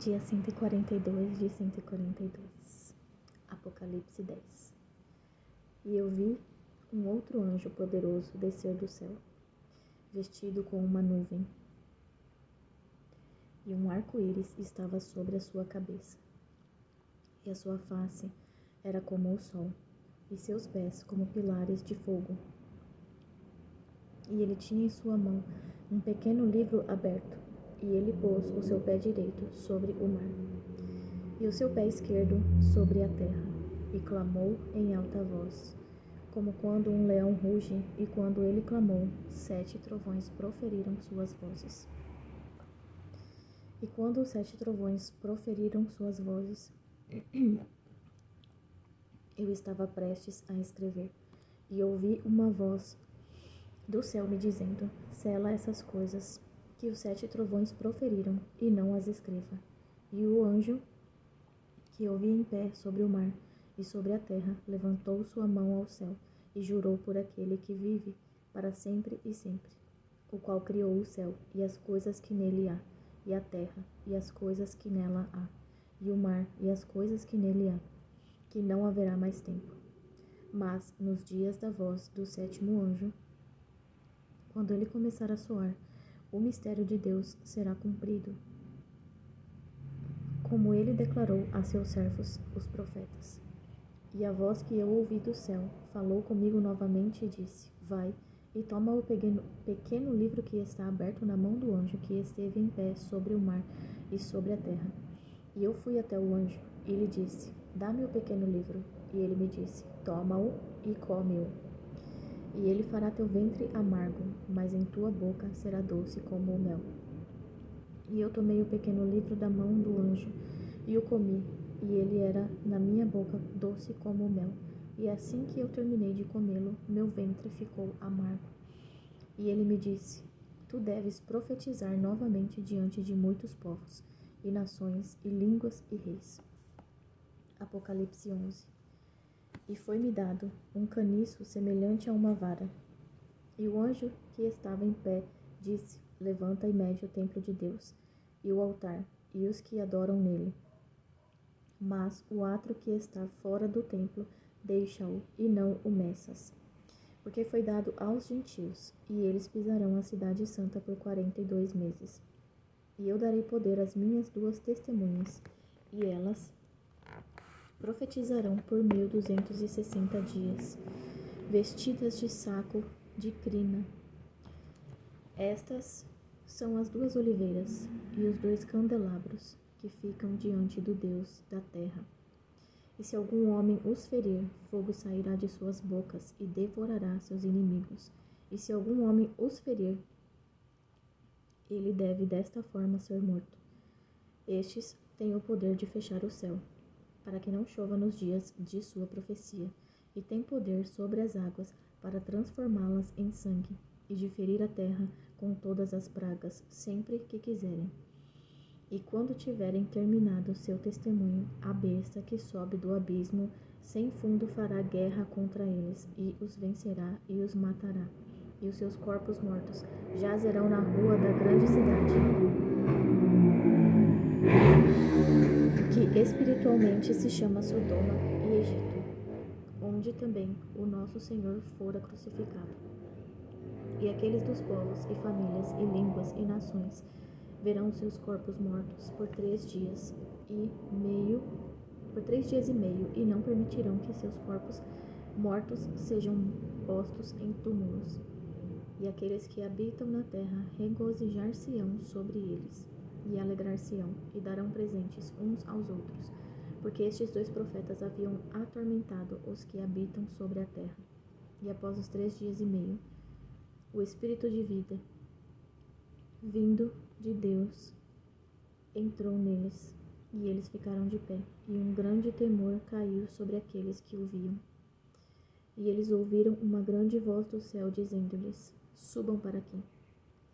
Dia 142 de 142. Apocalipse 10. E eu vi um outro anjo poderoso descer do céu, vestido com uma nuvem, e um arco-íris estava sobre a sua cabeça. E a sua face era como o sol, e seus pés como pilares de fogo. E ele tinha em sua mão um pequeno livro aberto, e ele pôs o seu pé direito sobre o mar, e o seu pé esquerdo sobre a terra, e clamou em alta voz, como quando um leão ruge, e quando ele clamou, 7 trovões proferiram suas vozes. E quando os 7 trovões proferiram suas vozes, eu estava prestes a escrever, e ouvi uma voz do céu me dizendo: sela essas coisas que os 7 trovões proferiram, e não as escreva. E o anjo que eu vi em pé sobre o mar e sobre a terra levantou sua mão ao céu e jurou por aquele que vive para sempre e sempre, o qual criou o céu e as coisas que nele há, e a terra e as coisas que nela há, e o mar e as coisas que nele há, que não haverá mais tempo. Mas nos dias da voz do 7º anjo, quando ele começar a soar, o mistério de Deus será cumprido, como ele declarou a seus servos, os profetas. E a voz que eu ouvi do céu falou comigo novamente e disse: vai e toma o pequeno livro que está aberto na mão do anjo que esteve em pé sobre o mar e sobre a terra. E eu fui até o anjo e lhe disse: dá-me o pequeno livro. E ele me disse: toma-o e come-o. E ele fará teu ventre amargo, mas em tua boca será doce como o mel. E eu tomei o pequeno livro da mão do anjo e o comi, e ele era na minha boca doce como o mel. E assim que eu terminei de comê-lo, meu ventre ficou amargo. E ele me disse: tu deves profetizar novamente diante de muitos povos, e nações, e línguas, e reis. Apocalipse 11. E foi-me dado um caniço semelhante a uma vara. E o anjo que estava em pé disse: levanta e mede o templo de Deus, e o altar, e os que adoram nele. Mas o átrio que está fora do templo, deixa-o, e não o meças, porque foi dado aos gentios, e eles pisarão a cidade santa por 42 meses. E eu darei poder às minhas 2 testemunhas, e elas profetizarão por 1260 dias, vestidas de saco de crina. Estas são as 2 oliveiras e os 2 candelabros que ficam diante do Deus da terra. E se algum homem os ferir, fogo sairá de suas bocas e devorará seus inimigos. E se algum homem os ferir, ele deve desta forma ser morto. Estes têm o poder de fechar o céu, para que não chova nos dias de sua profecia, e têm poder sobre as águas para transformá-las em sangue, e de ferir a terra com todas as pragas, sempre que quiserem. E quando tiverem terminado seu testemunho, a besta que sobe do abismo sem fundo fará guerra contra eles, e os vencerá e os matará. E os seus corpos mortos jazerão na rua da grande cidade, que espiritualmente se chama Sodoma e Egito, onde também o nosso Senhor fora crucificado. E aqueles dos povos e famílias e línguas e nações verão seus corpos mortos por 3 dias e meio, e não permitirão que seus corpos mortos sejam postos em túmulos. E aqueles que habitam na terra regozijar-se-ão sobre eles, e alegrar-se-ão, e darão presentes uns aos outros, porque estes 2 profetas haviam atormentado os que habitam sobre a terra. E após os 3 dias e meio, o Espírito de vida, vindo de Deus, entrou neles, e eles ficaram de pé, e um grande temor caiu sobre aqueles que o viam. E eles ouviram uma grande voz do céu dizendo-lhes: subam para aqui.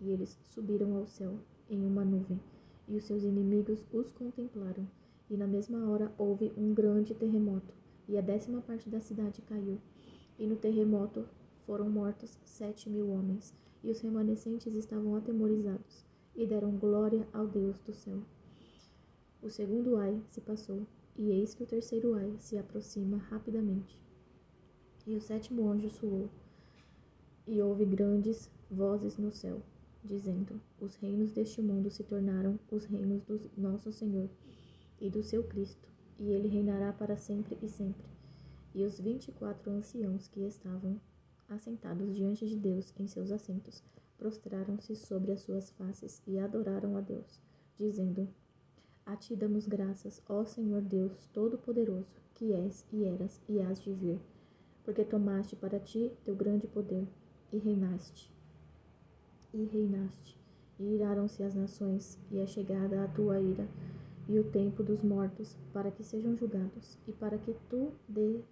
E eles subiram ao céu em uma nuvem, e os seus inimigos os contemplaram. E na mesma hora houve um grande terremoto, e a 10ª parte da cidade caiu. E no terremoto foram mortos 7.000 homens, e os remanescentes estavam atemorizados, e deram glória ao Deus do céu. O segundo ai se passou, e eis que o terceiro ai se aproxima rapidamente. E o sétimo anjo soou, e houve grandes vozes no céu, dizendo: os reinos deste mundo se tornaram os reinos do nosso Senhor e do seu Cristo, e ele reinará para sempre e sempre. E os 24 anciãos que estavam assentados diante de Deus em seus assentos, prostraram-se sobre as suas faces e adoraram a Deus, dizendo: a ti damos graças, ó Senhor Deus Todo-Poderoso, que és e eras e hás de vir, porque tomaste para ti teu grande poder, e reinaste. E iraram-se as nações, e é chegada a tua ira, e o tempo dos mortos, para que sejam julgados, e para que tu dês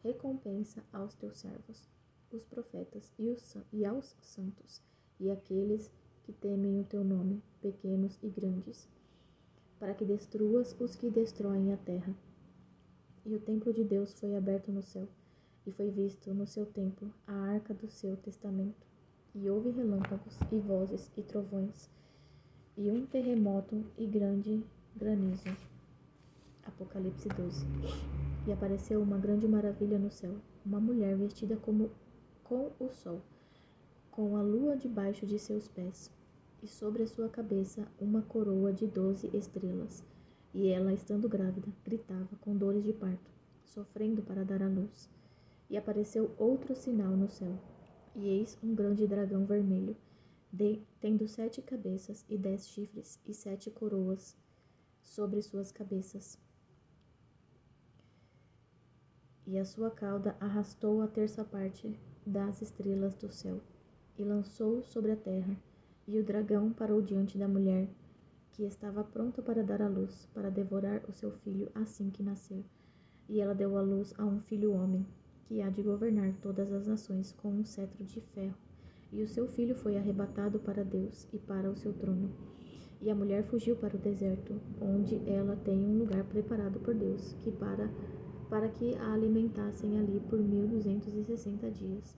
recompensa aos teus servos, os profetas, e aos santos, e àqueles que temem o teu nome, pequenos e grandes, para que destruas os que destroem a terra. E o templo de Deus foi aberto no céu, e foi visto no seu templo a arca do seu testamento. E houve relâmpagos, e vozes, e trovões, e um terremoto, e grande granizo. Apocalipse 12. E apareceu uma grande maravilha no céu, uma mulher vestida com o sol, com a lua debaixo de seus pés, e sobre a sua cabeça uma coroa de 12 estrelas. E ela, estando grávida, gritava com dores de parto, sofrendo para dar à luz. E apareceu outro sinal no céu, e eis um grande dragão vermelho, tendo 7 cabeças e 10 chifres, e 7 coroas sobre suas cabeças. E a sua cauda arrastou a terça parte das estrelas do céu, e lançou sobre a terra. E o dragão parou diante da mulher, que estava pronta para dar à luz, para devorar o seu filho assim que nascer. E ela deu à luz a um filho homem, que há de governar todas as nações com um cetro de ferro. E o seu filho foi arrebatado para Deus e para o seu trono. E a mulher fugiu para o deserto, onde ela tem um lugar preparado por Deus, para que a alimentassem ali por 1260 dias.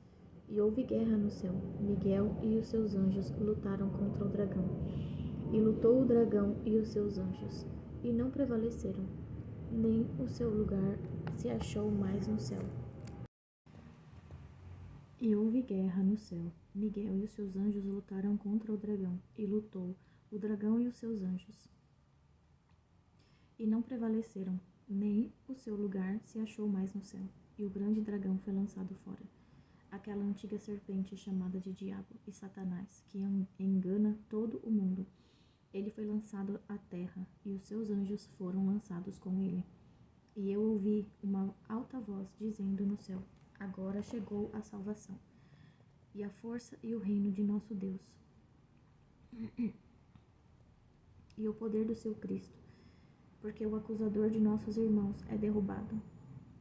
E houve guerra no céu. Miguel e os seus anjos lutaram contra o dragão. E lutou o dragão e os seus anjos, e não prevaleceram, nem o seu lugar se achou mais no céu. E houve guerra no céu. Miguel e os seus anjos lutaram contra o dragão, e lutou o dragão e os seus anjos, e não prevaleceram, nem o seu lugar se achou mais no céu. E o grande dragão foi lançado fora, aquela antiga serpente chamada de Diabo e Satanás, que engana todo o mundo. Ele foi lançado à terra, e os seus anjos foram lançados com ele. E eu ouvi uma alta voz dizendo no céu: agora chegou a salvação, e a força e o reino de nosso Deus, e o poder do seu Cristo, porque o acusador de nossos irmãos é derrubado,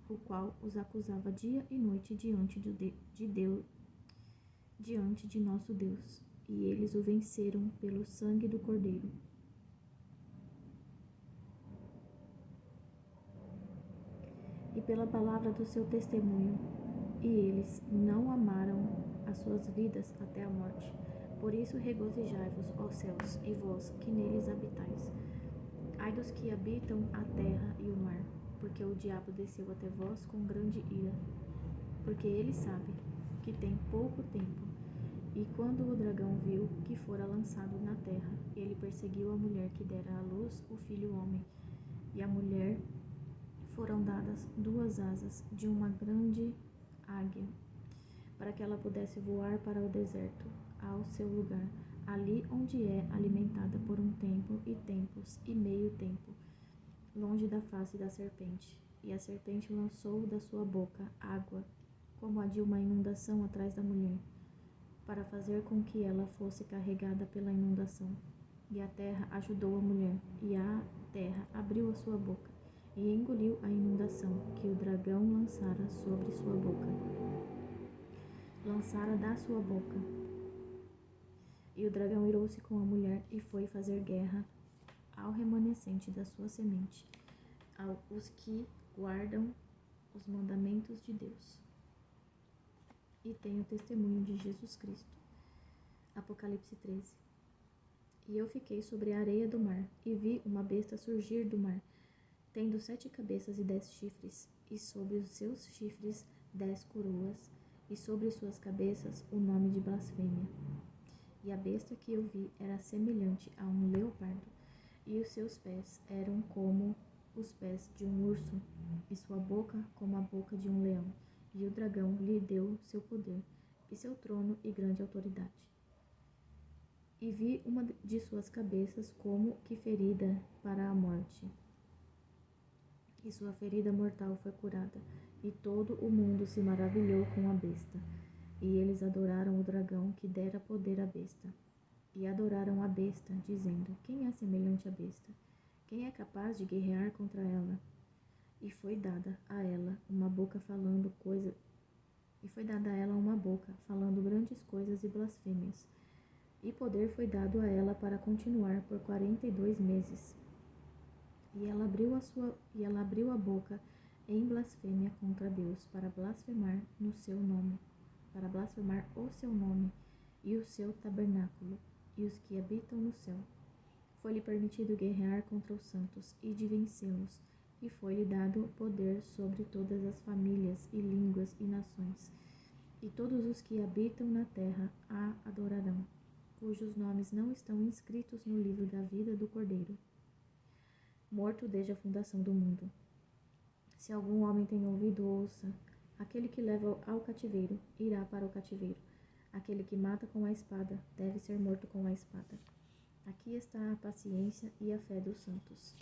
o qual os acusava dia e noite diante de nosso Deus, e eles o venceram pelo sangue do Cordeiro e pela palavra do seu testemunho, e eles não amaram as suas vidas até a morte. Por isso regozijai-vos, ó céus, e vós que neles habitais. Ai dos que habitam a terra e o mar, porque o diabo desceu até vós com grande ira, porque ele sabe que tem pouco tempo. E quando o dragão viu que fora lançado na terra, ele perseguiu a mulher que dera à luz o filho homem. E à mulher foram dadas 2 asas de uma grande águia, para que ela pudesse voar para o deserto, ao seu lugar, ali onde é alimentada por um tempo e tempos e meio tempo, longe da face da serpente. E a serpente lançou da sua boca água, como a de uma inundação atrás da mulher, para fazer com que ela fosse carregada pela inundação. E a terra ajudou a mulher, e a terra abriu a sua boca, e engoliu a inundação que o dragão lançara sobre sua boca. Lançara da sua boca. E o dragão irou-se com a mulher e foi fazer guerra ao remanescente da sua semente, aos que guardam os mandamentos de Deus e têm o testemunho de Jesus Cristo. Apocalipse 13. E eu fiquei sobre a areia do mar, e vi uma besta besta surgir do mar, tendo 7 cabeças e 10 chifres, e sobre os seus chifres 10 coroas, e sobre suas cabeças o nome de blasfêmia. E a besta que eu vi era semelhante a um leopardo, e os seus pés eram como os pés de um urso, e sua boca como a boca de um leão. E o dragão lhe deu seu poder, e seu trono e grande autoridade. E vi uma de suas cabeças como que ferida para a morte. E sua ferida mortal foi curada, e todo o mundo se maravilhou com a besta. E eles adoraram o dragão que dera poder à besta. E adoraram a besta, dizendo: Quem é semelhante à besta? Quem é capaz de guerrear contra ela? E foi dada a ela uma boca falando grandes coisas e blasfêmias. E poder foi dado a ela para continuar por 42 meses. E ela abriu a boca em blasfêmia contra Deus, para blasfemar o seu nome, e o seu tabernáculo, e os que habitam no céu. Foi-lhe permitido guerrear contra os santos e de vencê-los, e foi-lhe dado poder sobre todas as famílias e línguas e nações. E todos os que habitam na terra a adorarão, cujos nomes não estão inscritos no livro da vida do Cordeiro, morto desde a fundação do mundo. Se algum homem tem ouvido, ouça. Aquele que leva ao cativeiro irá para o cativeiro. Aquele que mata com a espada deve ser morto com a espada. Aqui está a paciência e a fé dos santos.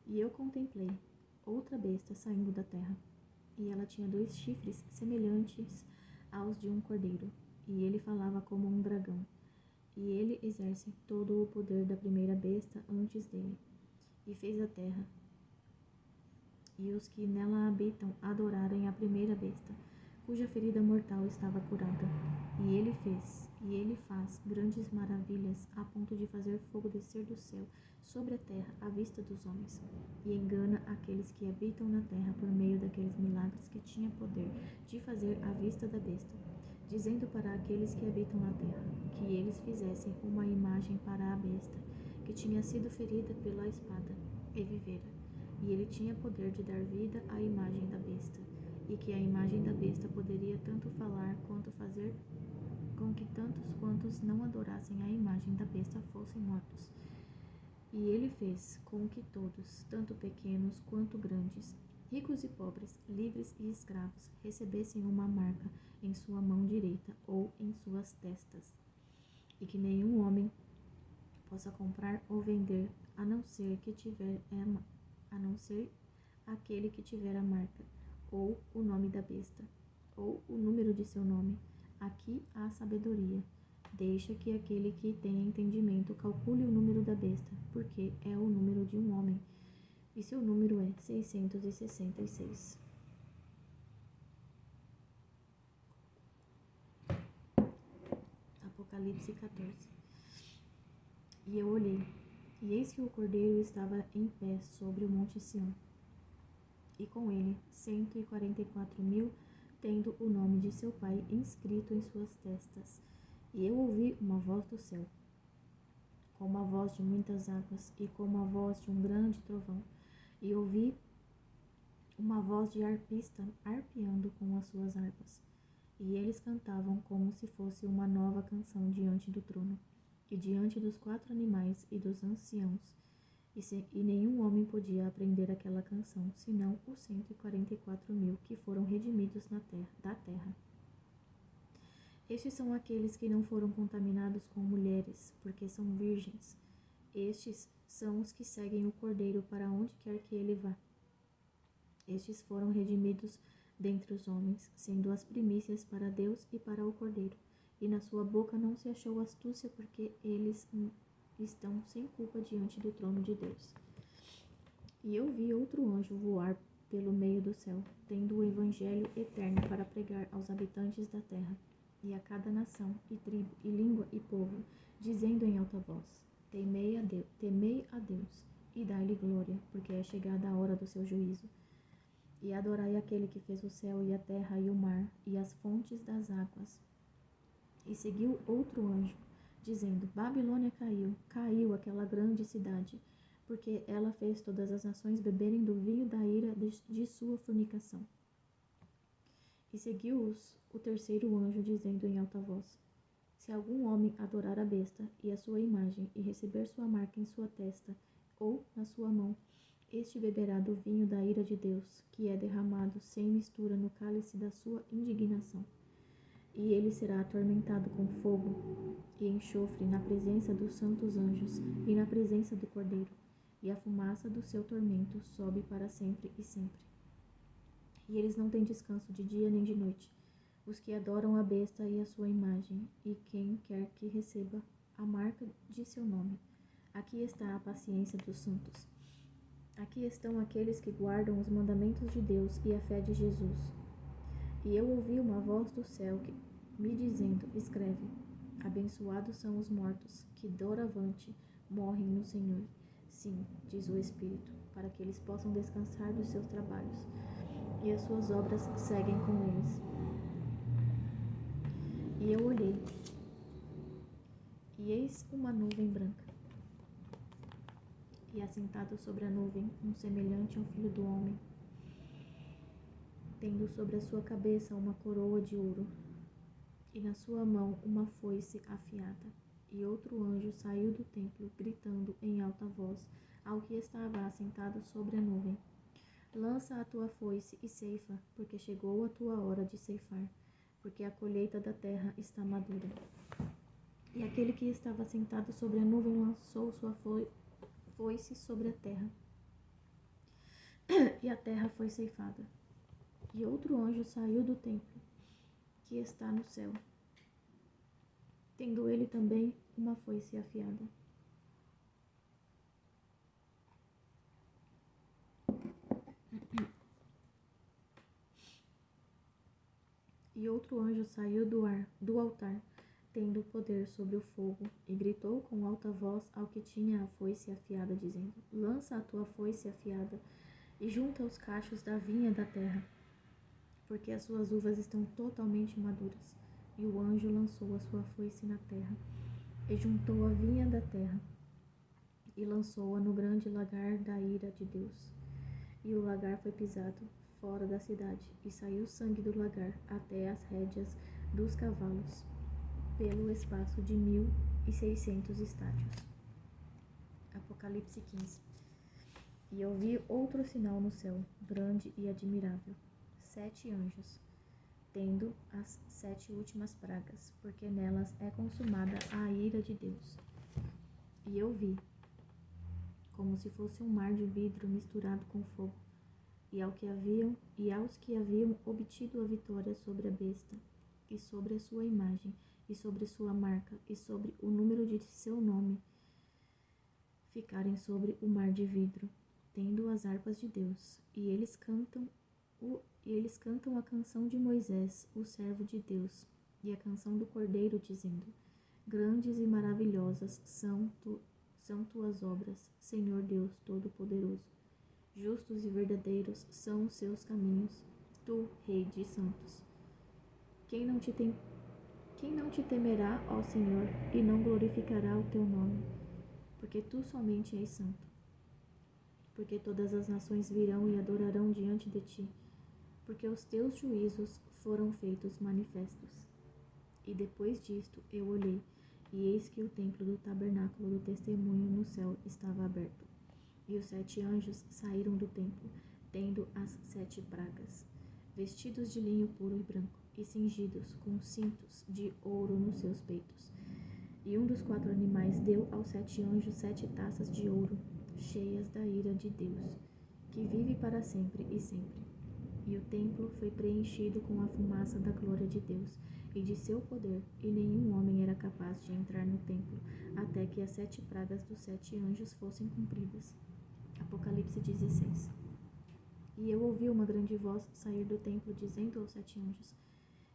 E eu contemplei outra besta saindo da terra, e ela tinha 2 chifres semelhantes aos de um cordeiro, e ele falava como um dragão. E ele exerce todo o poder da primeira besta antes dele, e fez a terra e os que nela habitam adorarem a primeira besta, cuja ferida mortal estava curada. E ele faz grandes maravilhas, a ponto de fazer fogo descer do céu sobre a terra à vista dos homens, e engana aqueles que habitam na terra por meio daqueles milagres que tinha poder de fazer à vista da besta, dizendo para aqueles que habitam na terra que eles fizessem uma imagem para a besta, que tinha sido ferida pela espada e vivera. E ele tinha poder de dar vida à imagem da besta, e que a imagem da besta poderia tanto falar quanto fazer com que tantos quantos não adorassem a imagem da besta fossem mortos. E ele fez com que todos, tanto pequenos quanto grandes, ricos e pobres, livres e escravos, recebessem uma marca em sua mão direita ou em suas testas, e que nenhum homem possa comprar ou vender, a não ser aquele que tiver a marca, ou o nome da besta, ou o número de seu nome. Aqui há sabedoria. Deixa que aquele que tem entendimento calcule o número da besta, porque é o número de um homem, e seu número é 666. Apocalipse 14. E eu olhei, e eis que o Cordeiro estava em pé sobre o monte Sião, e com ele 144.000, tendo o nome de seu pai inscrito em suas testas. E eu ouvi uma voz do céu, como a voz de muitas águas, e como a voz de um grande trovão. E ouvi uma voz de arpista arpeando com as suas harpas. E eles cantavam como se fosse uma nova canção diante do trono, e diante dos 4 animais e dos anciãos. E nenhum homem podia aprender aquela canção, senão os 144.000 que foram redimidos da terra. Estes são aqueles que não foram contaminados com mulheres, porque são virgens. Estes são os que seguem o Cordeiro para onde quer que ele vá. Estes foram redimidos dentre os homens, sendo as primícias para Deus e para o Cordeiro. E na sua boca não se achou astúcia, porque eles estão sem culpa diante do trono de Deus. E eu vi outro anjo voar pelo meio do céu, tendo o evangelho eterno para pregar aos habitantes da terra, e a cada nação, e tribo, e língua, e povo, dizendo em alta voz: temei a Deus, e dai-lhe glória, porque é chegada a hora do seu juízo. E adorai aquele que fez o céu e a terra e o mar, e as fontes das águas, E seguiu outro anjo, dizendo: Babilônia caiu, caiu aquela grande cidade, porque ela fez todas as nações beberem do vinho da ira de sua fornicação. E seguiu-os o terceiro anjo, dizendo em alta voz: Se algum homem adorar a besta e a sua imagem, e receber sua marca em sua testa ou na sua mão, este beberá do vinho da ira de Deus, que é derramado sem mistura no cálice da sua indignação. E ele será atormentado com fogo e enxofre na presença dos santos anjos e na presença do Cordeiro, e a fumaça do seu tormento sobe para sempre e sempre. E eles não têm descanso de dia nem de noite, os que adoram a besta e a sua imagem, e quem quer que receba a marca de seu nome. Aqui está a paciência dos santos. Aqui estão aqueles que guardam os mandamentos de Deus e a fé de Jesus. E eu ouvi uma voz do céu me dizendo: Escreve, abençoados são os mortos, que doravante morrem no Senhor. Sim, diz o Espírito, para que eles possam descansar dos seus trabalhos, e as suas obras seguem com eles. E eu olhei, e eis uma nuvem branca. E assentado sobre a nuvem, um semelhante ao Filho do Homem, tendo sobre a sua cabeça uma coroa de ouro, e na sua mão uma foice afiada. E outro anjo saiu do templo, gritando em alta voz ao que estava assentado sobre a nuvem: Lança a tua foice e ceifa, porque chegou a tua hora de ceifar, porque a colheita da terra está madura. E aquele que estava sentado sobre a nuvem lançou sua foice sobre a terra, e a terra foi ceifada. E outro anjo saiu do templo, que está no céu, tendo ele também uma foice afiada. E outro anjo saiu do altar, tendo poder sobre o fogo, e gritou com alta voz ao que tinha a foice afiada, dizendo: Lança a tua foice afiada, e junta os cachos da vinha da terra, porque as suas uvas estão totalmente maduras. E o anjo lançou a sua foice na terra, e juntou a vinha da terra, e lançou-a no grande lagar da ira de Deus. E o lagar foi pisado fora da cidade, e saiu sangue do lagar até as rédeas dos cavalos, pelo espaço de 1.600 estádios. Apocalipse 15. E eu vi outro sinal no céu, grande e admirável: 7 anjos, tendo as 7 últimas pragas, porque nelas é consumada a ira de Deus. E eu vi, como se fosse um mar de vidro misturado com fogo, e aos que haviam obtido a vitória sobre a besta, e sobre a sua imagem, e sobre sua marca, e sobre o número de seu nome, ficarem sobre o mar de vidro, tendo as harpas de Deus, e eles cantam a canção de Moisés, o servo de Deus, e a canção do Cordeiro, dizendo: Grandes e maravilhosas são tuas obras, Senhor Deus Todo-Poderoso. Justos e verdadeiros são os seus caminhos, tu, Rei de santos. Quem não te temerá, ó Senhor, e não glorificará o teu nome? Porque tu somente és santo. Porque todas as nações virão e adorarão diante de ti, porque os teus juízos foram feitos manifestos. E depois disto eu olhei, e eis que o templo do tabernáculo do testemunho no céu estava aberto. E os 7 anjos saíram do templo, tendo as 7 pragas, vestidos de linho puro e branco, e cingidos com cintos de ouro nos seus peitos. E um dos 4 animais deu aos 7 anjos 7 taças de ouro, cheias da ira de Deus, que vive para sempre e sempre. E o templo foi preenchido com a fumaça da glória de Deus e de seu poder, e nenhum homem era capaz de entrar no templo, até que as 7 pragas dos 7 anjos fossem cumpridas. Apocalipse 16. E eu ouvi uma grande voz sair do templo, dizendo aos 7 anjos: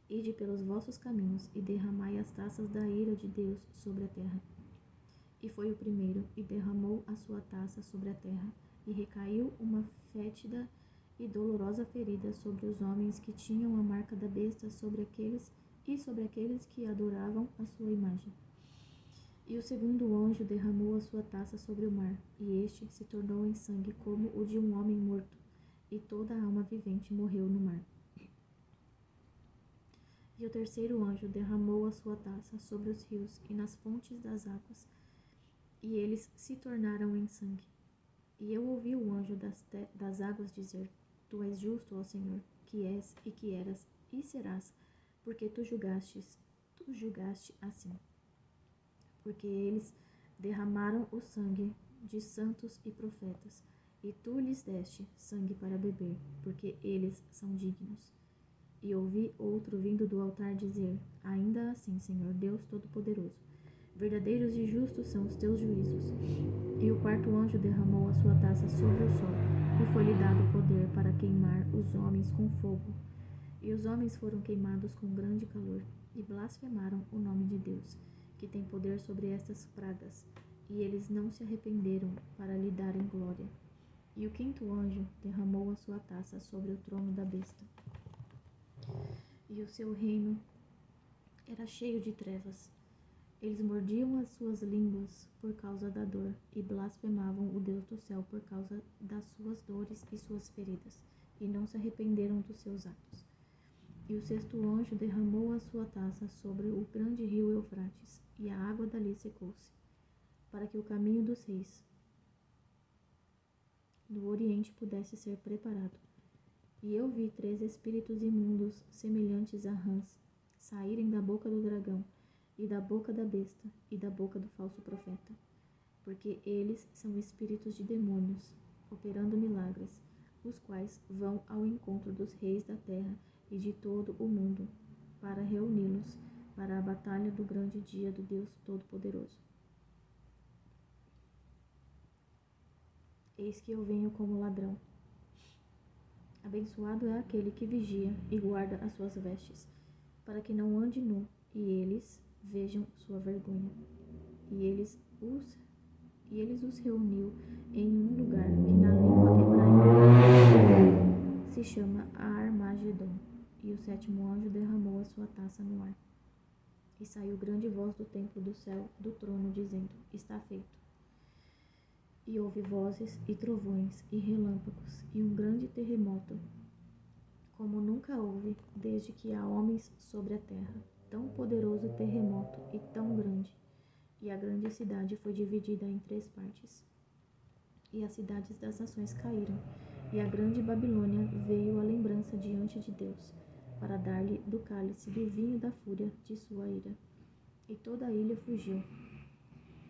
Ide pelos vossos caminhos, e derramai as taças da ira de Deus sobre a terra. E foi o primeiro, e derramou a sua taça sobre a terra, e recaiu uma fétida e dolorosa ferida sobre os homens que tinham a marca da besta, sobre aqueles e sobre aqueles que adoravam a sua imagem. E o segundo anjo derramou a sua taça sobre o mar, e este se tornou em sangue como o de um homem morto, e toda a alma vivente morreu no mar. E o terceiro anjo derramou a sua taça sobre os rios e nas fontes das águas, e eles se tornaram em sangue. E eu ouvi o anjo das águas dizer: Tu és justo, ó Senhor, que és e que eras e serás, porque tu julgaste assim. Porque eles derramaram o sangue de santos e profetas, e tu lhes deste sangue para beber, porque eles são dignos. E ouvi outro vindo do altar dizer: Ainda assim, Senhor Deus Todo-Poderoso, verdadeiros e justos são os teus juízos. E o quarto anjo derramou a sua taça sobre o sol, e foi-lhe dado poder para queimar os homens com fogo. E os homens foram queimados com grande calor, e blasfemaram o nome de Deus, que tem poder sobre estas pragas, e eles não se arrependeram para lhe darem glória. E o quinto anjo derramou a sua taça sobre o trono da besta. E o seu reino era cheio de trevas. Eles mordiam as suas línguas por causa da dor e blasfemavam o Deus do céu por causa das suas dores e suas feridas, e não se arrependeram dos seus atos. E o sexto anjo derramou a sua taça sobre o grande rio Eufrates, e a água dali secou-se, para que o caminho dos reis do Oriente pudesse ser preparado. E eu vi 3 espíritos imundos, semelhantes a rãs, saírem da boca do dragão, e da boca da besta, e da boca do falso profeta. Porque eles são espíritos de demônios, operando milagres, os quais vão ao encontro dos reis da terra e de todo o mundo, para reuni-los para a batalha do grande dia do Deus Todo-Poderoso. Eis que eu venho como ladrão. Abençoado é aquele que vigia e guarda as suas vestes, para que não ande nu, e eles vejam sua vergonha. E eles os reuniu em um lugar que na língua hebraica se chama Armagedon. E o sétimo anjo derramou a sua taça no ar. E saiu grande voz do templo do céu, do trono, dizendo: Está feito. E houve vozes e trovões e relâmpagos e um grande terremoto, como nunca houve desde que há homens sobre a terra. Tão poderoso terremoto e tão grande. E a grande cidade foi dividida em 3 partes. E as cidades das nações caíram, e a grande Babilônia veio à lembrança diante de Deus, para dar-lhe do cálice do vinho da fúria de sua ira. E toda a ilha fugiu,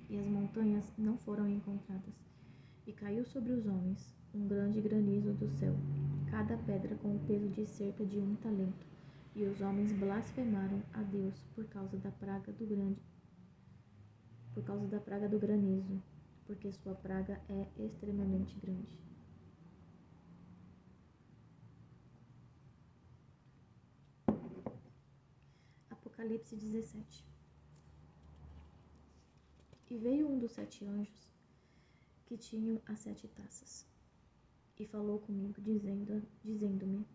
e as montanhas não foram encontradas. E caiu sobre os homens um grande granizo do céu, cada pedra com o peso de cerca de 1 talento. E os homens blasfemaram a Deus por causa da praga do granizo, porque sua praga é extremamente grande. Apocalipse 17. E veio um dos 7 anjos que tinham as 7 taças, e falou comigo, dizendo-me: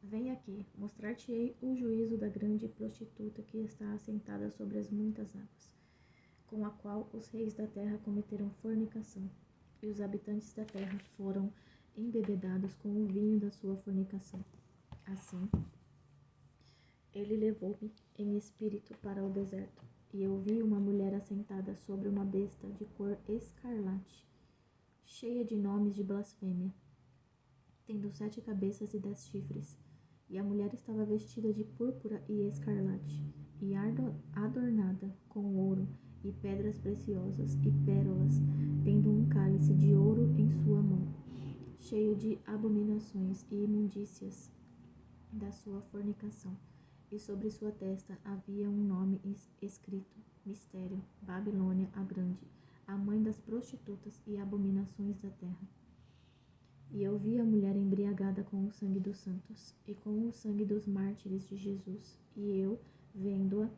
Vem aqui, mostrar-te-ei o juízo da grande prostituta que está assentada sobre as muitas águas, com a qual os reis da terra cometeram fornicação, e os habitantes da terra foram embebedados com o vinho da sua fornicação. Assim, ele levou-me em espírito para o deserto, e eu vi uma mulher assentada sobre uma besta de cor escarlate, cheia de nomes de blasfêmia, tendo 7 cabeças e 10 chifres. E a mulher estava vestida de púrpura e escarlate, e adornada com ouro e pedras preciosas e pérolas, tendo um cálice de ouro em sua mão, cheio de abominações e imundícias da sua fornicação. E sobre sua testa havia um nome escrito: Mistério, Babilônia a Grande, a mãe das prostitutas e abominações da terra. E eu vi a mulher embriagada com o sangue dos santos e com o sangue dos mártires de Jesus. E eu, vendo-a,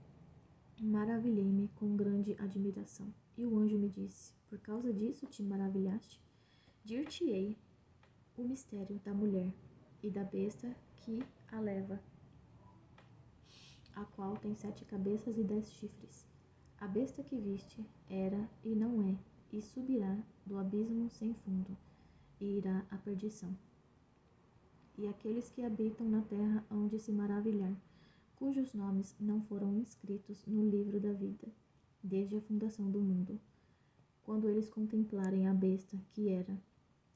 maravilhei-me com grande admiração. E o anjo me disse: Por causa disso te maravilhaste? Dir-te-ei o mistério da mulher e da besta que a leva, a qual tem 7 cabeças e 10 chifres. A besta que viste era e não é, e subirá do abismo sem fundo, e irá à perdição. E aqueles que habitam na terra hão de se maravilhar, cujos nomes não foram inscritos no livro da vida, desde a fundação do mundo, quando eles contemplarem a besta que era,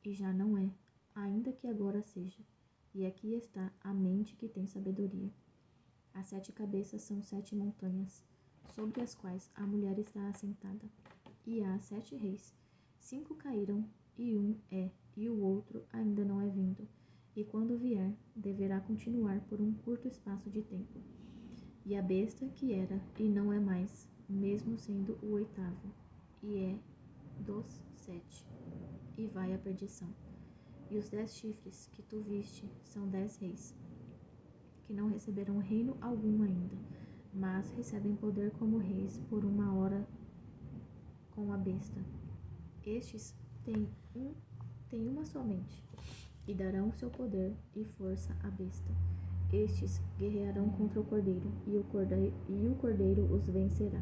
e já não é, ainda que agora seja. E aqui está a mente que tem sabedoria. As 7 cabeças são 7 montanhas, sobre as quais a mulher está assentada. E há 7 reis. 5 caíram, e um é, e o outro ainda não é vindo. E quando vier, deverá continuar por um curto espaço de tempo. E a besta que era, e não é mais, mesmo sendo o 8º, e é dos 7, e vai à perdição. E os 10 chifres que tu viste são 10 reis, que não receberam reino algum ainda, mas recebem poder como reis por uma hora com a besta. Estes têm uma só mente, e darão seu poder e força à besta. Estes guerrearão contra o cordeiro, e o cordeiro os vencerá,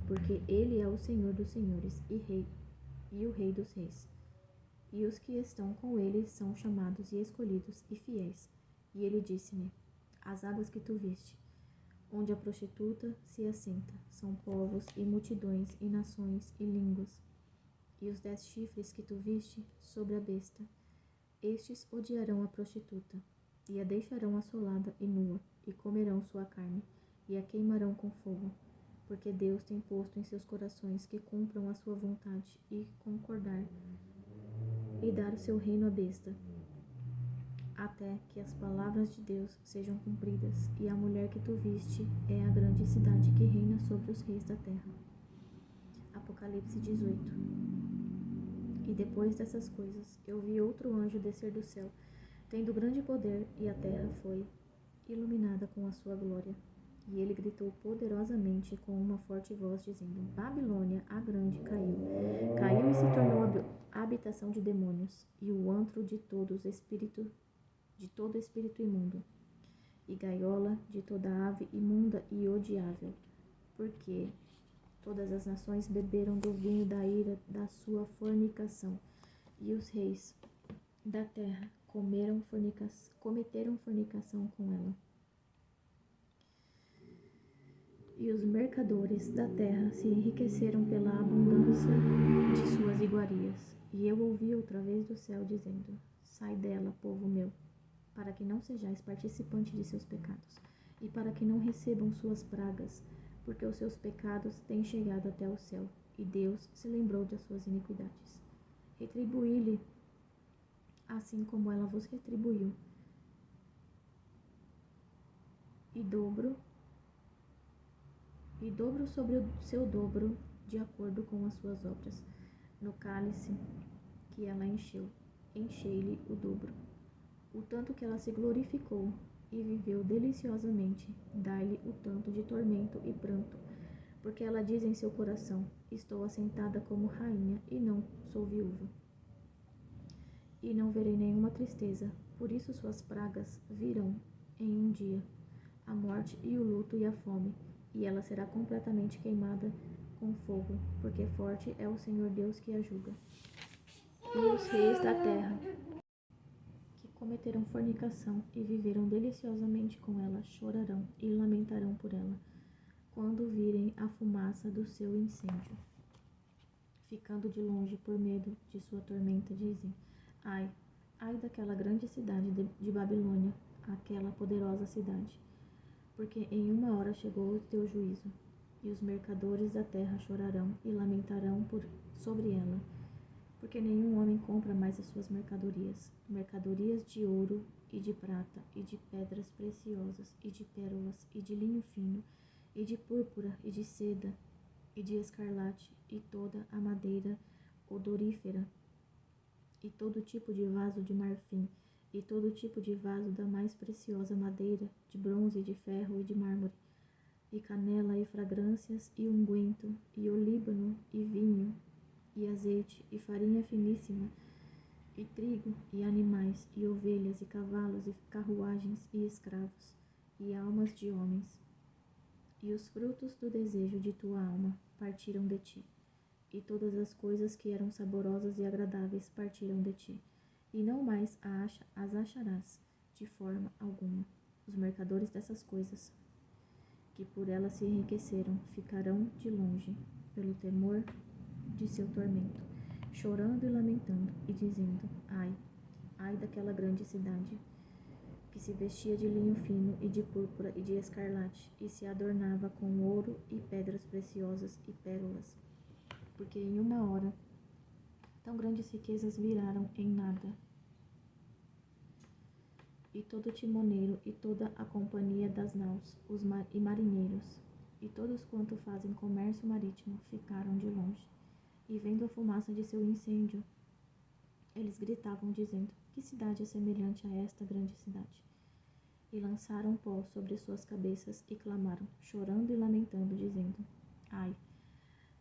porque ele é o Senhor dos senhores e o Rei dos reis. E os que estão com ele são chamados e escolhidos e fiéis. E ele disse-me: as águas que tu viste, onde a prostituta se assenta, são povos e multidões e nações e línguas. E os 10 chifres que tu viste sobre a besta, estes odiarão a prostituta, e a deixarão assolada e nua, e comerão sua carne, e a queimarão com fogo, porque Deus tem posto em seus corações que cumpram a sua vontade e concordar e dar o seu reino à besta, até que as palavras de Deus sejam cumpridas. E a mulher que tu viste é a grande cidade que reina sobre os reis da terra. Apocalipse 18. E depois dessas coisas, eu vi outro anjo descer do céu, tendo grande poder, e a terra foi iluminada com a sua glória. E ele gritou poderosamente com uma forte voz, dizendo: Babilônia, a grande, caiu. Caiu e se tornou a habitação de demônios, e o antro de todo espírito imundo, e gaiola de toda ave imunda e odiável, porque todas as nações beberam do vinho da ira da sua fornicação, e os reis da terra cometeram fornicação com ela. E os mercadores da terra se enriqueceram pela abundância de suas iguarias. E eu ouvi outra vez do céu dizendo: sai dela, povo meu, para que não sejais participante de seus pecados, e para que não recebam suas pragas, porque os seus pecados têm chegado até o céu, e Deus se lembrou das suas iniquidades. Retribuí-lhe assim como ela vos retribuiu, e dobro sobre o seu dobro, de acordo com as suas obras. No cálice que ela encheu, enchei-lhe o dobro. O tanto que ela se glorificou e viveu deliciosamente, dai-lhe o tanto de tormento e pranto, porque ela diz em seu coração: estou assentada como rainha e não sou viúva. E não verei nenhuma tristeza, por isso suas pragas virão em um dia, a morte e o luto e a fome, e ela será completamente queimada com fogo, porque forte é o Senhor Deus que a julga. E os reis da terra, que cometeram fornicação e viveram deliciosamente com ela, chorarão e lamentarão por ela, quando virem a fumaça do seu incêndio. Ficando de longe por medo de sua tormenta, dizem: ai, ai daquela grande cidade de Babilônia, aquela poderosa cidade, porque em uma hora chegou o teu juízo, e os mercadores da terra chorarão e lamentarão sobre ela, porque nenhum homem compra mais as suas mercadorias de ouro e de prata, e de pedras preciosas, e de pérolas, e de linho fino, e de púrpura, e de seda, e de escarlate, e toda a madeira odorífera, e todo tipo de vaso de marfim, e todo tipo de vaso da mais preciosa madeira, de bronze, de ferro e de mármore, e canela, e fragrâncias, e unguento, e olíbano, e vinho, e azeite, e farinha finíssima, e trigo, e animais, e ovelhas, e cavalos, e carruagens, e escravos, e almas de homens. E os frutos do desejo de tua alma partiram de ti, e todas as coisas que eram saborosas e agradáveis partiram de ti, e não mais as acharás de forma alguma. Os mercadores dessas coisas, que por elas se enriqueceram, ficarão de longe, pelo temor de seu tormento, chorando e lamentando, e dizendo: ai, ai daquela grande cidade, que se vestia de linho fino e de púrpura e de escarlate, e se adornava com ouro e pedras preciosas e pérolas, porque em uma hora tão grandes riquezas viraram em nada. E todo timoneiro e toda a companhia das naus, e marinheiros, e todos quanto fazem comércio marítimo, ficaram de longe. E vendo a fumaça de seu incêndio, eles gritavam, dizendo: que cidade é semelhante a esta grande cidade? E lançaram pó sobre suas cabeças e clamaram, chorando e lamentando, dizendo: ai,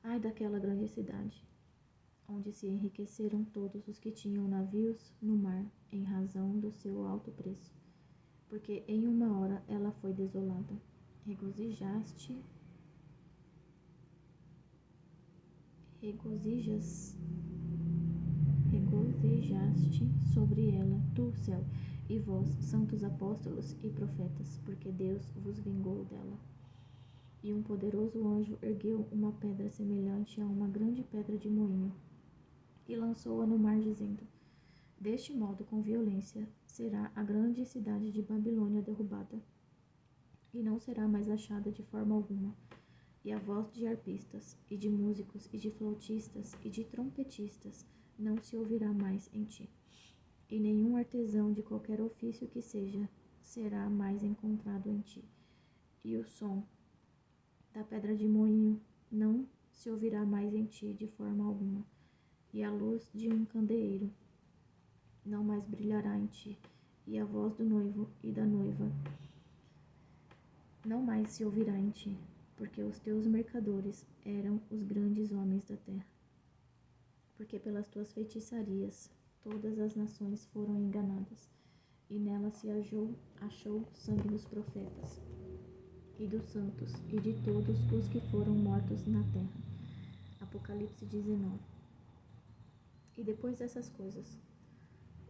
ai daquela grande cidade, onde se enriqueceram todos os que tinham navios no mar, em razão do seu alto preço, porque em uma hora ela foi desolada. Regozijas sobre ela, tu, céu, e vós, santos apóstolos e profetas, porque Deus vos vingou dela. E um poderoso anjo ergueu uma pedra semelhante a uma grande pedra de moinho, e lançou-a no mar, dizendo: deste modo, com violência, será a grande cidade de Babilônia derrubada, e não será mais achada de forma alguma. E a voz de arpistas, e de músicos, e de flautistas, e de trompetistas não se ouvirá mais em ti. E nenhum artesão de qualquer ofício que seja será mais encontrado em ti. E o som da pedra de moinho não se ouvirá mais em ti de forma alguma. E a luz de um candeeiro não mais brilhará em ti. E a voz do noivo e da noiva não mais se ouvirá em ti, porque os teus mercadores eram os grandes homens da terra. Porque pelas tuas feitiçarias todas as nações foram enganadas, e nela se achou sangue dos profetas, e dos santos, e de todos os que foram mortos na terra. Apocalipse 19. E depois dessas coisas,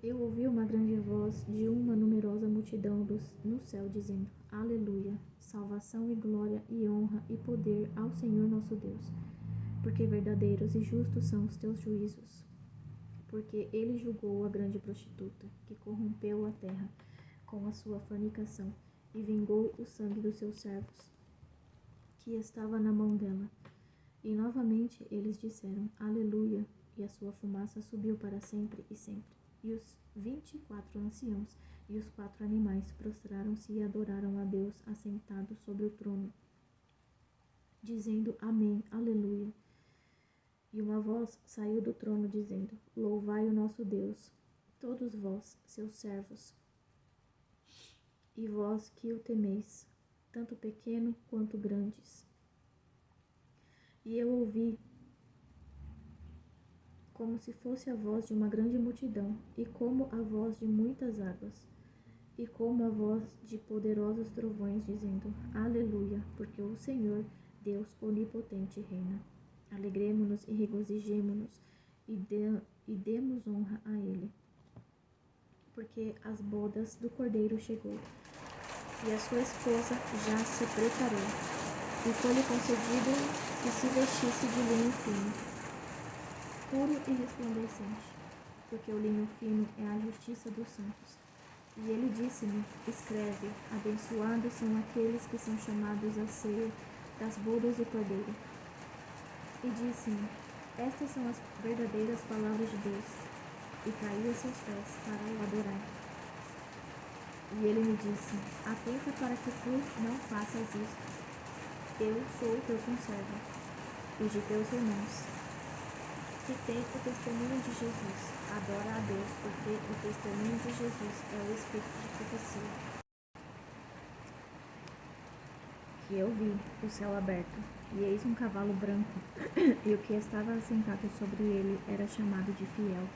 eu ouvi uma grande voz de uma numerosa multidão no céu, dizendo: Aleluia! Salvação e glória e honra e poder ao Senhor nosso Deus, porque verdadeiros e justos são os teus juízos. Porque ele julgou a grande prostituta, que corrompeu a terra com a sua fornicação, e vingou o sangue dos seus servos, que estava na mão dela. E novamente eles disseram: Aleluia! E a sua fumaça subiu para sempre e sempre. E os 24 anciãos e os 4 animais prostraram-se e adoraram a Deus assentado sobre o trono, dizendo: Amém, Aleluia. E uma voz saiu do trono, dizendo: Louvai o nosso Deus, todos vós, seus servos, e vós que o temeis, tanto pequeno quanto grandes. E eu ouvi como se fosse a voz de uma grande multidão, e como a voz de muitas águas, e como a voz de poderosos trovões, dizendo: Aleluia, porque o Senhor, Deus onipotente, reina. Alegremo-nos e regozijemo-nos, e demos honra a Ele, porque as bodas do Cordeiro chegou, e a sua esposa já se preparou, e foi-lhe concedido que se vestisse de linho fino, puro e resplandecente, porque o linho fino é a justiça dos santos. E ele disse-me: Escreve: abençoados são aqueles que são chamados à ceia das bodas do Cordeiro. E disse-me: Estas são as verdadeiras palavras de Deus. E caí a seus pés para o adorar. E ele me disse: Atenta para que tu não faças isto. Eu sou o teu conservo, e de teus irmãos, que tem o testemunho de Jesus. Adora a Deus, porque o testemunho de Jesus é o espírito de profecia. E eu vi o céu aberto, e eis um cavalo branco, e o que estava assentado sobre ele era chamado de Fiel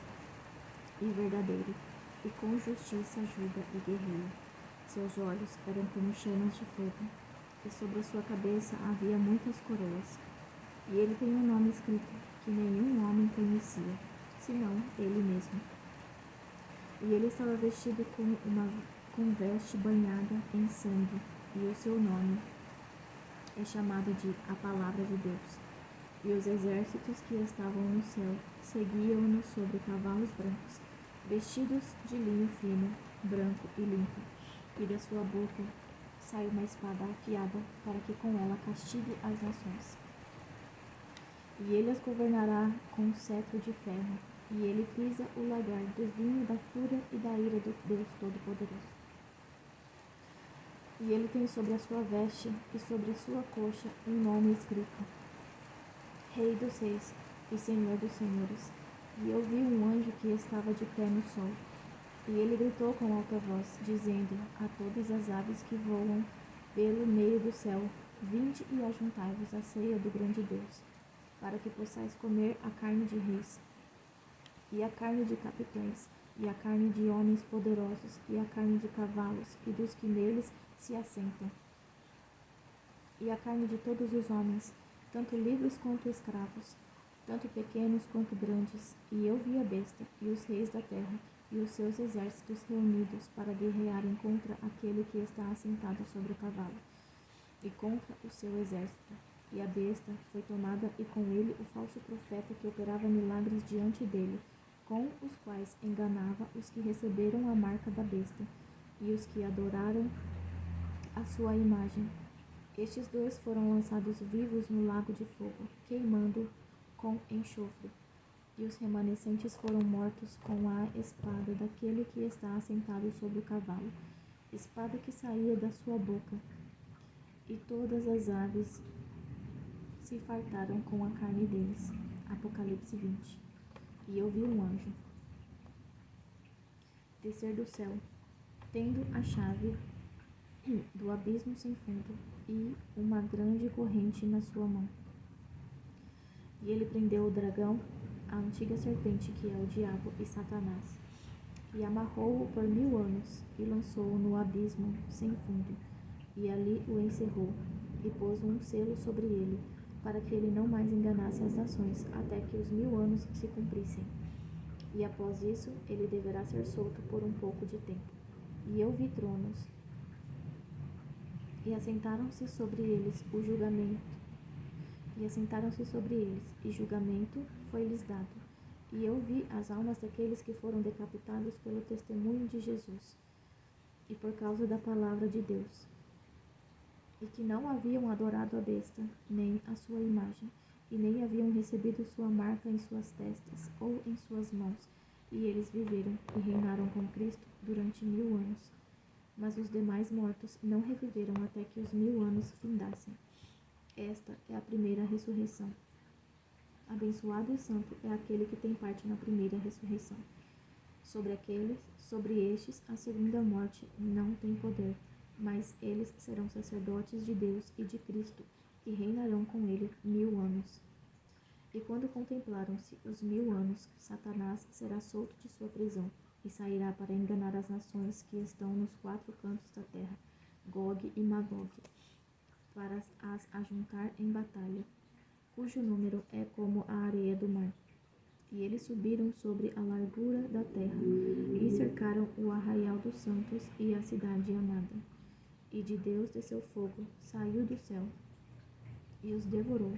e Verdadeiro, e com justiça julga e guerreia. Seus olhos eram como chamas de fogo, e sobre a sua cabeça havia muitas coroas. E ele tem um nome escrito que nenhum homem conhecia, senão ele mesmo. E ele estava vestido com veste banhada em sangue, e o seu nome é chamado de a Palavra de Deus. E os exércitos que estavam no céu seguiam-no sobre cavalos brancos, vestidos de linho fino, branco e limpo. E da sua boca sai uma espada afiada, para que com ela castigue as nações. E ele as governará com cetro de ferro, e ele pisa o lagar do vinho da fúria e da ira do Deus Todo-Poderoso. E ele tem sobre a sua veste e sobre a sua coxa um nome escrito: Rei dos Reis e Senhor dos Senhores. E eu vi um anjo que estava de pé no sol. E ele gritou com alta voz, dizendo a todas as aves que voam pelo meio do céu: Vinde e ajuntai-vos à ceia do grande Deus, para que possais comer a carne de reis, e a carne de capitães, e a carne de homens poderosos, e a carne de cavalos, e dos que neles se assentam, e a carne de todos os homens, tanto livres quanto escravos, tanto pequenos quanto grandes. E eu vi a besta, e os reis da terra, e os seus exércitos reunidos para guerrearem contra aquele que está assentado sobre o cavalo, e contra o seu exército. E a besta foi tomada, e com ele o falso profeta que operava milagres diante dele, com os quais enganava os que receberam a marca da besta, e os que adoraram a sua imagem. Estes dois foram lançados vivos no lago de fogo, queimando com enxofre. E os remanescentes foram mortos com a espada daquele que está assentado sobre o cavalo, espada que saía da sua boca. E todas as aves se fartaram com a carne deles. Apocalipse 20. E eu vi um anjo descer do céu, tendo a chave do abismo sem fundo e uma grande corrente na sua mão. E ele prendeu o dragão, a antiga serpente que é o diabo e Satanás, e amarrou-o por 1000 anos, e lançou-o no abismo sem fundo, e ali o encerrou, e pôs um selo sobre ele, para que ele não mais enganasse as nações, até que os 1000 anos se cumprissem. E após isso, ele deverá ser solto por um pouco de tempo. E eu vi tronos, e assentaram-se sobre eles o julgamento, e julgamento foi-lhes dado. E eu vi as almas daqueles que foram decapitados pelo testemunho de Jesus, e por causa da palavra de Deus, e que não haviam adorado a besta, nem a sua imagem, e nem haviam recebido sua marca em suas testas ou em suas mãos. E eles viveram e reinaram com Cristo durante 1000 anos. Mas os demais mortos não reviveram até que os 1000 anos findassem. Esta é a primeira ressurreição. Abençoado e santo é aquele que tem parte na primeira ressurreição. Sobre estes, a segunda morte não tem poder, mas eles serão sacerdotes de Deus e de Cristo, e reinarão com ele 1000 anos. E quando contemplaram-se os 1000 anos, Satanás será solto de sua prisão, e sairá para enganar as nações que estão nos 4 cantos da terra, Gog e Magog, para as ajuntar em batalha, cujo número é como a areia do mar. E eles subiram sobre a largura da terra, e cercaram o arraial dos santos e a cidade amada. E de Deus desceu fogo, saiu do céu, e os devorou.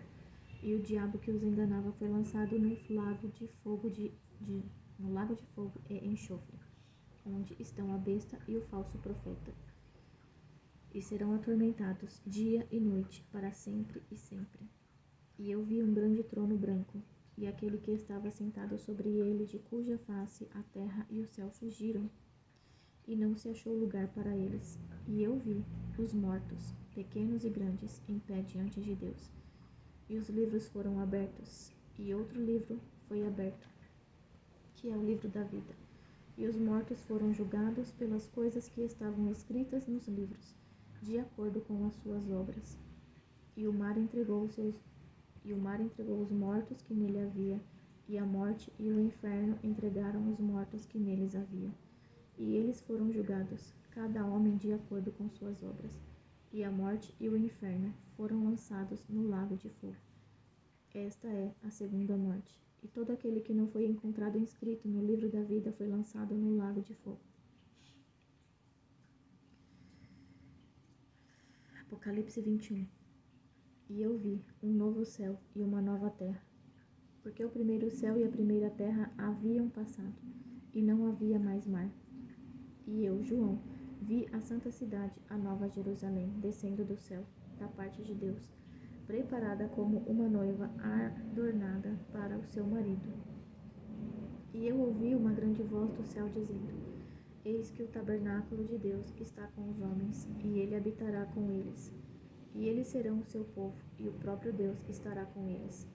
E o diabo que os enganava foi lançado no lago de fogo e enxofre, onde estão a besta e o falso profeta. E serão atormentados dia e noite, para sempre e sempre. E eu vi um grande trono branco, e aquele que estava sentado sobre ele, de cuja face a terra e o céu fugiram, e não se achou lugar para eles. E eu vi os mortos, pequenos e grandes, em pé diante de Deus. E os livros foram abertos, e outro livro foi aberto, que é o livro da vida. E os mortos foram julgados pelas coisas que estavam escritas nos livros, de acordo com as suas obras. E o mar entregou os mortos que nele havia, e a morte e o inferno entregaram os mortos que neles havia. E eles foram julgados, cada homem de acordo com suas obras. e a morte e o inferno foram lançados no lago de fogo. Esta é a segunda morte. E todo aquele que não foi encontrado inscrito no livro da vida foi lançado no lago de fogo. Apocalipse 21. E eu vi um novo céu e uma nova terra, porque o primeiro céu e a primeira terra haviam passado, e não havia mais mar. E eu, João, vi a santa cidade, a nova Jerusalém, descendo do céu, da parte de Deus, preparada como uma noiva adornada para o seu marido. E eu ouvi uma grande voz do céu dizendo: Eis que o tabernáculo de Deus está com os homens, e ele habitará com eles. E eles serão o seu povo, e o próprio Deus estará com eles,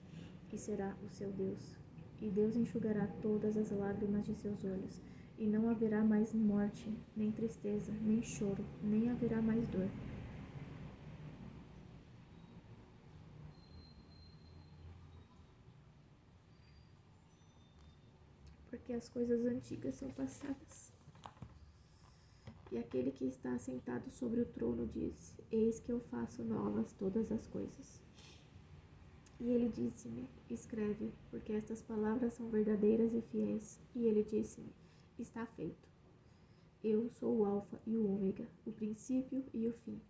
e será o seu Deus. E Deus enxugará todas as lágrimas de seus olhos, e não haverá mais morte, nem tristeza, nem choro, nem haverá mais dor. Porque as coisas antigas são passadas. E aquele que está assentado sobre o trono disse: Eis que eu faço novas todas as coisas. E ele disse-me: Escreve, porque estas palavras são verdadeiras e fiéis. E ele disse-me: Está feito. Eu sou o Alfa e o Ômega, o princípio e o fim.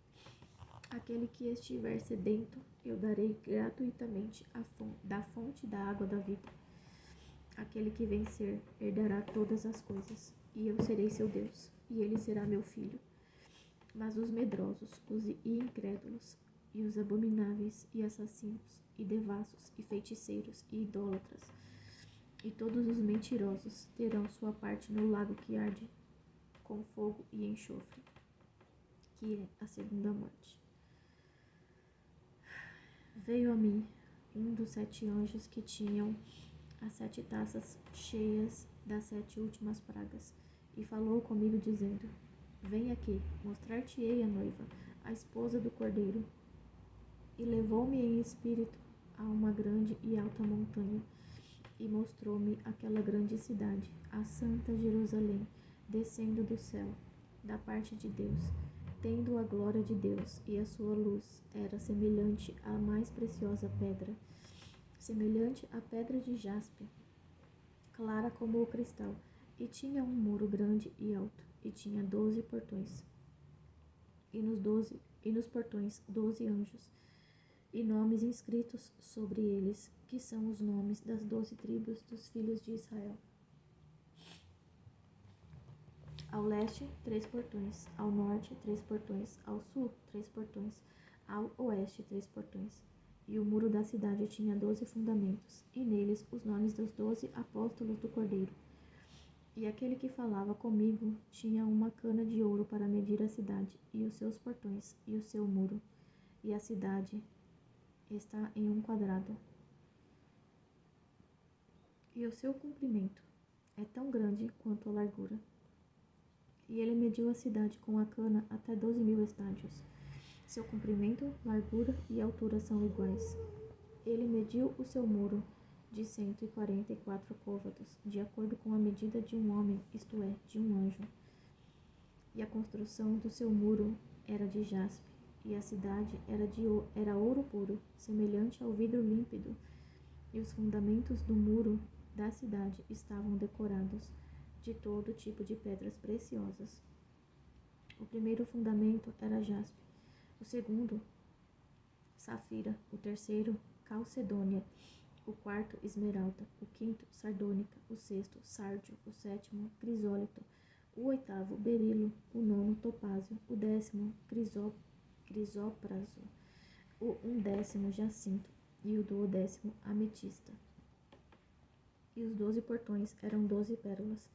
Aquele que estiver sedento, eu darei gratuitamente da fonte da água da vida. Aquele que vencer herdará todas as coisas, e eu serei seu Deus, e ele será meu filho. Mas os medrosos, os incrédulos, e os abomináveis, e assassinos, e devassos, e feiticeiros, e idólatras, e todos os mentirosos terão sua parte no lago que arde com fogo e enxofre, que é a segunda morte. Veio a mim um dos 7 anjos que tinham as 7 taças cheias das 7 últimas pragas, e falou comigo dizendo: Vem aqui, mostrar-te-ei a noiva, a esposa do Cordeiro. E levou-me em espírito a uma grande e alta montanha, e mostrou-me aquela grande cidade, a santa Jerusalém, descendo do céu, da parte de Deus, tendo a glória de Deus, e a sua luz era semelhante à mais preciosa pedra, semelhante à pedra de jaspe, clara como o cristal, e tinha um muro grande e alto, e tinha 12 portões, e nos portões 12 anjos, e nomes inscritos sobre eles, que são os nomes das 12 tribos dos filhos de Israel. Ao leste, 3 portões, ao norte, 3 portões, ao sul, 3 portões, ao oeste, 3 portões. E o muro da cidade tinha 12 fundamentos, e neles os nomes dos 12 apóstolos do Cordeiro. E aquele que falava comigo tinha uma cana de ouro para medir a cidade, e os seus portões, e o seu muro. E a cidade está em um quadrado. E o seu comprimento é tão grande quanto a largura. E ele mediu a cidade com a cana até 12.000 estádios. Seu comprimento, largura e altura são iguais. Ele mediu o seu muro de 144 côvados, de acordo com a medida de um homem, isto é, de um anjo. E a construção do seu muro era de jaspe, e a cidade era ouro puro, semelhante ao vidro límpido. E os fundamentos do muro da cidade estavam decorados de todo tipo de pedras preciosas. O primeiro fundamento era jaspe, o segundo, safira, o terceiro, calcedônia, o quarto, esmeralda, o quinto, sardônica, o sexto, sárdio, o sétimo, crisólito, o oitavo, berilo, o nono, topázio, o 10º, crisópraso, o 11º, jacinto, e o 12º, ametista. E os 12 portões eram 12 pérolas.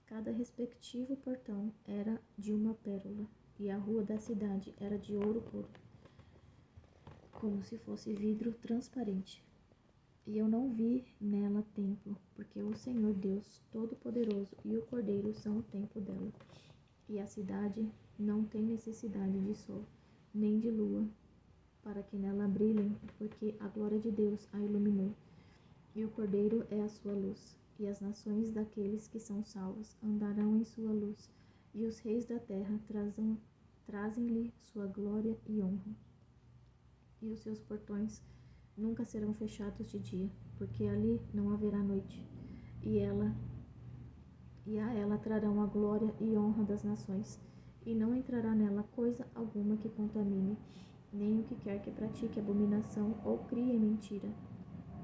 Cada respectivo portão era de uma pérola, e a rua da cidade era de ouro puro, como se fosse vidro transparente. E eu não vi nela templo, porque o Senhor Deus Todo-Poderoso e o Cordeiro são o templo dela. E a cidade não tem necessidade de sol, nem de lua, para que nela brilhem, porque a glória de Deus a iluminou. E o Cordeiro é a sua luz, e as nações daqueles que são salvos andarão em sua luz, e os reis da terra trazem-lhe sua glória e honra. E os seus portões nunca serão fechados de dia, porque ali não haverá noite. E a ela trarão a glória e honra das nações, e não entrará nela coisa alguma que contamine, nem o que quer que pratique abominação ou crie mentira,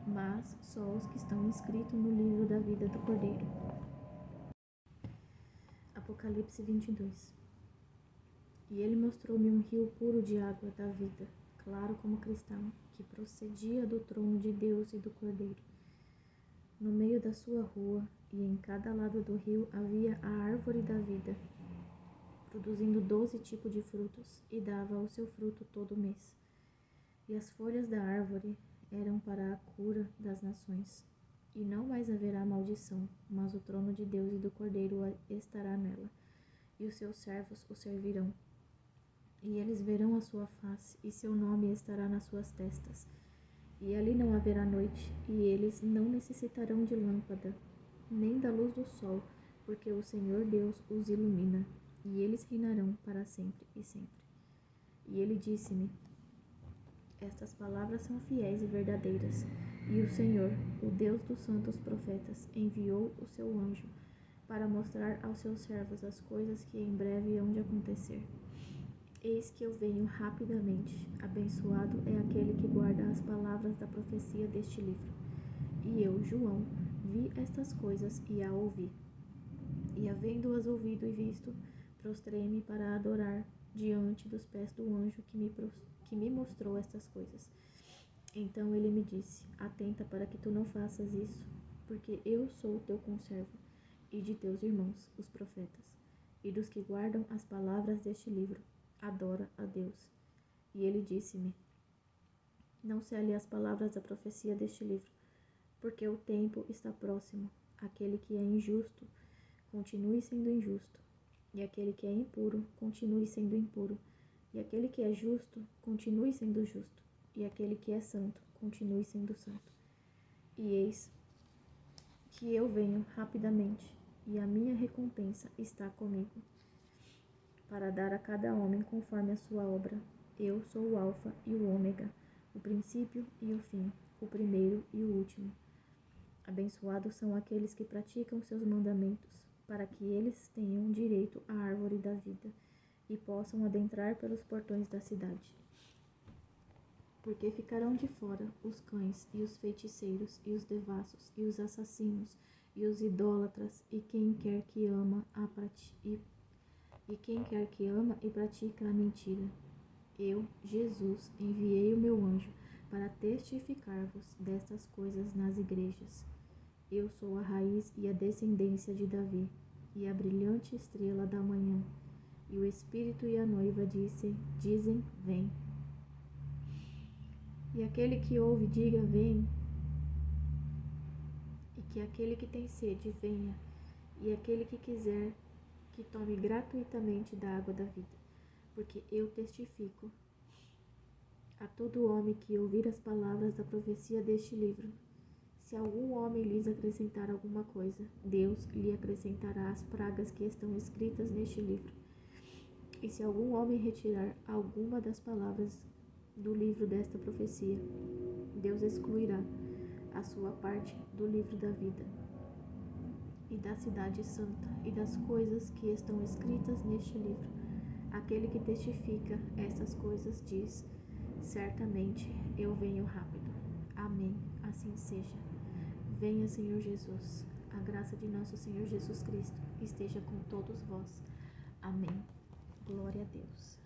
mas só os que estão inscritos no livro da vida do Cordeiro. Apocalipse 22. E ele mostrou-me um rio puro de água da vida, claro como cristal, que procedia do trono de Deus e do Cordeiro. No meio da sua rua e em cada lado do rio havia a árvore da vida, produzindo 12 tipos de frutos, e dava o seu fruto todo mês. E as folhas da árvore eram para a cura das nações. E não mais haverá maldição, mas o trono de Deus e do Cordeiro estará nela, e os seus servos o servirão. E eles verão a sua face, e seu nome estará nas suas testas. E ali não haverá noite, e eles não necessitarão de lâmpada, nem da luz do sol, porque o Senhor Deus os ilumina, e eles reinarão para sempre e sempre. E ele disse-me: estas palavras são fiéis e verdadeiras, e o Senhor, o Deus dos santos profetas, enviou o seu anjo para mostrar aos seus servos as coisas que em breve hão de acontecer. Eis que eu venho rapidamente. Abençoado é aquele que guarda as palavras da profecia deste livro. E eu, João, vi estas coisas e a ouvi. E havendo-as ouvido e visto, prostrei-me para adorar diante dos pés do anjo que me mostrou estas coisas. Então ele me disse: atenta para que tu não faças isso, porque eu sou teu conservo, e de teus irmãos, os profetas, e dos que guardam as palavras deste livro. Adora a Deus. E ele disse-me: não cele as palavras da profecia deste livro, porque o tempo está próximo. Aquele que é injusto, continue sendo injusto, e aquele que é impuro, continue sendo impuro, e aquele que é justo, continue sendo justo, e aquele que é santo, continue sendo santo. E eis que eu venho rapidamente, e a minha recompensa está comigo, para dar a cada homem conforme a sua obra. Eu sou o Alfa e o Ômega, o princípio e o fim, o primeiro e o último. Abençoados são aqueles que praticam seus mandamentos, para que eles tenham direito à árvore da vida e possam adentrar pelos portões da cidade. Porque ficarão de fora os cães e os feiticeiros e os devassos e os assassinos e os idólatras e quem quer que ama e pratica a mentira. Eu, Jesus, enviei o meu anjo para testificar-vos destas coisas nas igrejas. Eu sou a raiz e a descendência de Davi, e a brilhante estrela da manhã. E o Espírito e a noiva dizem, vem. E aquele que ouve, diga, vem. E que aquele que tem sede, venha. E aquele que quiser, que tome gratuitamente da água da vida. Porque eu testifico a todo homem que ouvir as palavras da profecia deste livro. Se algum homem lhes acrescentar alguma coisa, Deus lhe acrescentará as pragas que estão escritas neste livro. E se algum homem retirar alguma das palavras do livro desta profecia, Deus excluirá a sua parte do livro da vida e da cidade santa e das coisas que estão escritas neste livro. Aquele que testifica estas coisas diz: certamente eu venho rápido. Amém. Assim seja. Venha, Senhor Jesus. A graça de nosso Senhor Jesus Cristo esteja com todos vós. Amém. Glória a Deus.